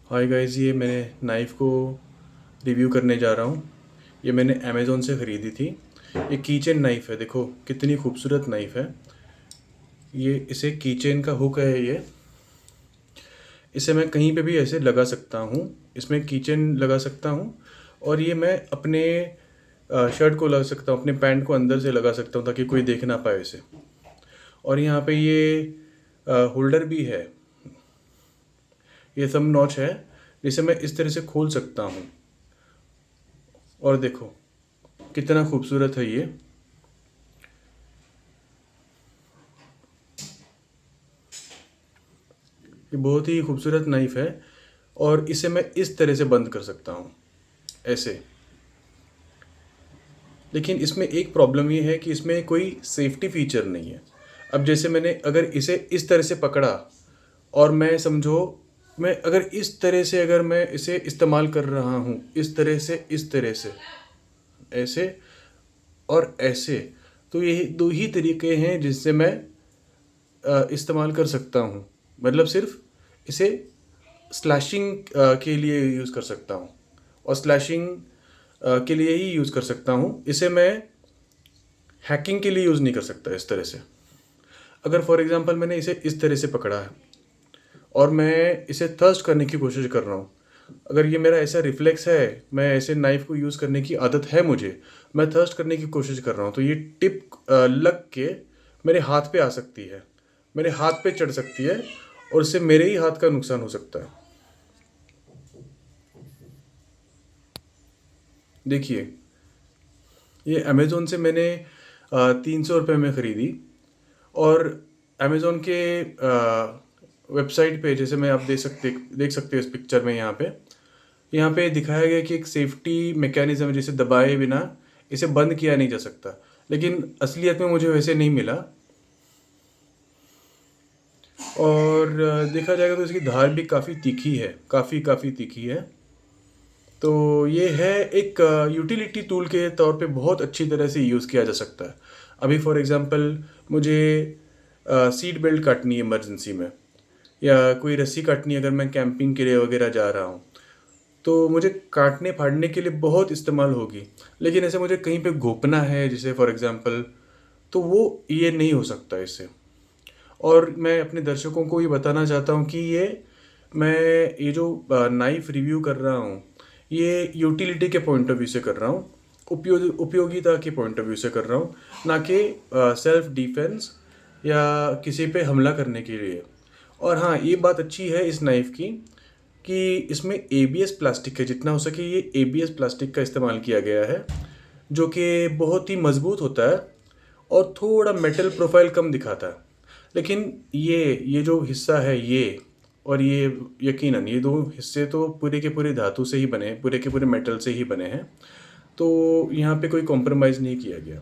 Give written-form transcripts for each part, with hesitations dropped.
Hi guys, ये मैंने knife को रिव्यू करने जा रहा हूँ। ये मैंने अमेज़ोन से ख़रीदी थी। ये कीचेन नाइफ़ है, देखो कितनी खूबसूरत नाइफ़ है। ये इसे कीचेन का हुक है ये। इसे मैं कहीं पे भी ऐसे लगा सकता हूँ। इसमें कीचेन लगा सकता हूँ और ये मैं अपने शर्ट को लगा सकता हूँ, अपने पैंट को अंदर से लगा सकता हूँ ताकि कोई देख ना पाए इसे। और यहाँ पे ये होल्डर भी है। ये सब नॉच है जिसे मैं इस तरह से खोल सकता हूँ। और देखो कितना खूबसूरत है ये। ये बहुत ही खूबसूरत नाइफ़ है और इसे मैं इस तरह से बंद कर सकता हूँ, ऐसे। लेकिन इसमें एक प्रॉब्लम ये है कि इसमें कोई सेफ्टी फीचर नहीं है। अब जैसे मैंने अगर इसे इस तरह से पकड़ा और मैं समझो, मैं अगर इस तरह से अगर मैं इसे इस्तेमाल कर रहा हूँ, इस तरह से, ऐसे और ऐसे, तो यही दो ही तरीके हैं जिससे मैं इस्तेमाल कर सकता हूँ। मतलब सिर्फ इसे स्लैशिंग के लिए यूज़ कर सकता हूँ और स्लैशिंग के लिए ही यूज़ कर सकता हूँ। इसे मैं हैकिंग के लिए यूज़ नहीं कर सकता इस तरह से। अगर फॉर एग्ज़ाम्पल मैंने इसे इस तरह से पकड़ा है और मैं इसे थर्स्ट करने की कोशिश कर रहा हूँ, अगर ये मेरा ऐसा रिफ्लेक्स है, मैं ऐसे नाइफ़ को यूज़ करने की आदत है मुझे, मैं थर्स्ट करने की कोशिश कर रहा हूँ, तो ये टिप लग के मेरे हाथ पे आ सकती है, मेरे हाथ पे चढ़ सकती है और उससे मेरे ही हाथ का नुकसान हो सकता है। देखिए, ये अमेज़ोन से मैंने 300 रुपये में ख़रीदी। और अमेज़ोन के वेबसाइट पे, जैसे मैं आप देख सकते हो इस पिक्चर में, यहाँ पे दिखाया गया है कि एक सेफ्टी मैकेनिज़्म है जिसे दबाए बिना इसे बंद किया नहीं जा सकता। लेकिन असलियत में मुझे वैसे नहीं मिला। और देखा जाएगा तो इसकी धार भी काफ़ी तीखी है, काफ़ी तीखी है। तो ये है एक यूटिलिटी टूल के तौर पे बहुत अच्छी तरह से यूज़ किया जा सकता है। अभी फॉर एग्ज़ाम्पल मुझे सीट बेल्ट काटनी है इमरजेंसी में, या कोई रस्सी काटनी है अगर मैं कैंपिंग के लिए वगैरह जा रहा हूँ, तो मुझे काटने फाड़ने के लिए बहुत इस्तेमाल होगी। लेकिन ऐसे मुझे कहीं पे घोपना है जैसे फॉर एग्ज़ाम्पल, तो वो ये नहीं हो सकता इससे। और मैं अपने दर्शकों को ये बताना चाहता हूँ कि मैं ये जो नाइफ़ रिव्यू कर रहा हूँ, ये यूटिलिटी के पॉइंट ऑफ व्यू से कर रहा हूँ, उपयोगिता के पॉइंट ऑफ व्यू से कर रहा हूँ, ना कि सेल्फ डिफेंस या किसी पे हमला करने के लिए। और हाँ, ये बात अच्छी है इस नाइफ़ की कि इसमें एबीएस प्लास्टिक है, जितना हो सके ये एबीएस प्लास्टिक का इस्तेमाल किया गया है, जो कि बहुत ही मज़बूत होता है और थोड़ा मेटल प्रोफाइल कम दिखाता है। लेकिन ये जो हिस्सा है ये, और ये यकीनन ये 2 हिस्से तो पूरे के पूरे धातु से ही बने हैं, पूरे के पूरे मेटल से ही बने हैं। तो यहाँ पे कोई कॉम्प्रोमाइज़ नहीं किया गया।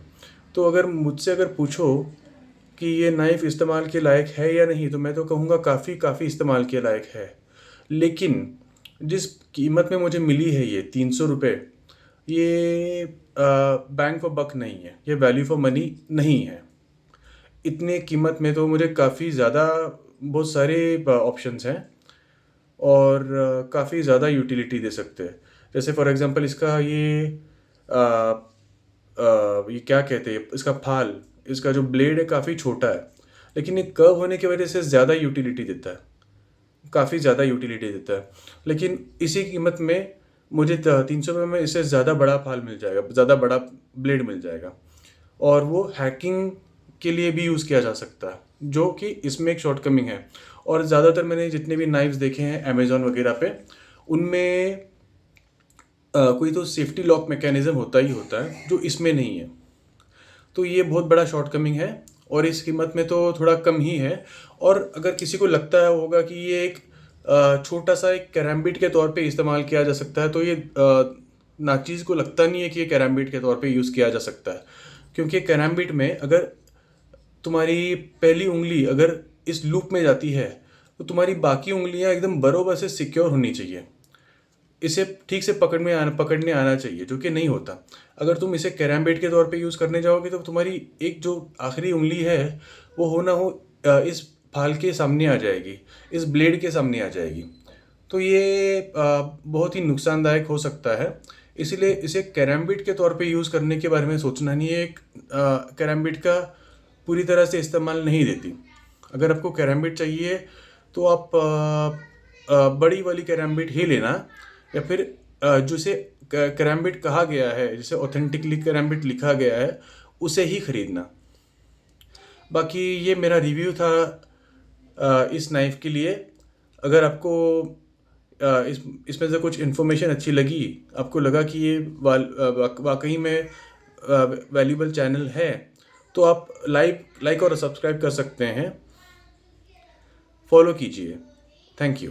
तो अगर मुझसे अगर पूछो कि ये नाइफ़ इस्तेमाल के लायक है या नहीं, तो मैं तो कहूँगा काफ़ी इस्तेमाल के लायक है। लेकिन जिस कीमत में मुझे मिली है ये 300 रुपये, ये बैंग फॉर बक नहीं है, ये वैल्यू फॉर मनी नहीं है। इतने कीमत में तो मुझे काफ़ी ज़्यादा, बहुत सारे ऑप्शंस हैं और काफ़ी ज़्यादा यूटिलिटी दे सकते हैं। जैसे फॉर एग्ज़ाम्पल इसका ये क्या कहते हैं, इसका फाल, इसका जो ब्लेड है काफ़ी छोटा है, लेकिन ये कर्व होने की वजह से ज़्यादा यूटिलिटी देता है, काफ़ी ज़्यादा यूटिलिटी देता है। लेकिन इसी कीमत में मुझे 300 रुपये में इससे ज़्यादा बड़ा फाल मिल जाएगा, ज़्यादा बड़ा ब्लेड मिल जाएगा, और वो हैकिंग के लिए भी यूज़ किया जा सकता है, जो कि इसमें एक शॉर्टकमिंग है। और ज़्यादातर मैंने जितने भी नाइफ्स देखे हैं अमेज़ॉन वगैरह पे, उनमें कोई तो सेफ्टी लॉक मैकेनिज़्म होता ही होता है, जो इसमें नहीं है। तो ये बहुत बड़ा शॉर्टकमिंग है और इस कीमत में तो थोड़ा कम ही है। और अगर किसी को लगता है होगा कि ये एक छोटा सा एक कैरम्बिट के तौर पे इस्तेमाल किया जा सकता है, तो ये नाचीज़ को लगता नहीं है कि ये कैरम्बिट के तौर पे यूज़ किया जा सकता है। क्योंकि कैरम्बिट में अगर तुम्हारी पहली उंगली अगर इस लूप में जाती है, तो तुम्हारी बाकी उंगलियां एकदम बरोबर से सिक्योर होनी चाहिए, इसे ठीक से पकड़ने आना चाहिए, जो कि नहीं होता। अगर तुम इसे कैरम्बेट के तौर पे यूज़ करने जाओगे तो तुम्हारी एक जो आखिरी उंगली है वो हो ना हो इस फाल के सामने आ जाएगी, इस ब्लेड के सामने आ जाएगी। तो ये बहुत ही नुकसानदायक हो सकता है। इसीलिए इसे कैरम्बिट के तौर पे यूज़ करने के बारे में सोचना नहीं है। एक कैरम्बिट का पूरी तरह से इस्तेमाल नहीं देती। अगर आपको कैरम्बिट चाहिए तो आप बड़ी वाली कैरम्बिट ही लेना, या फिर जिसे कैरम्बिट कहा गया है, जिसे ऑथेंटिकली कैरम्बिट लिखा गया है, उसे ही खरीदना। बाकी ये मेरा रिव्यू था इस नाइफ़ के लिए। अगर आपको इसमें से कुछ इन्फॉर्मेशन अच्छी लगी, आपको लगा कि ये वाकई में वैल्यूबल चैनल है, तो आप लाइक और सब्सक्राइब कर सकते हैं। फॉलो कीजिए। Thank you.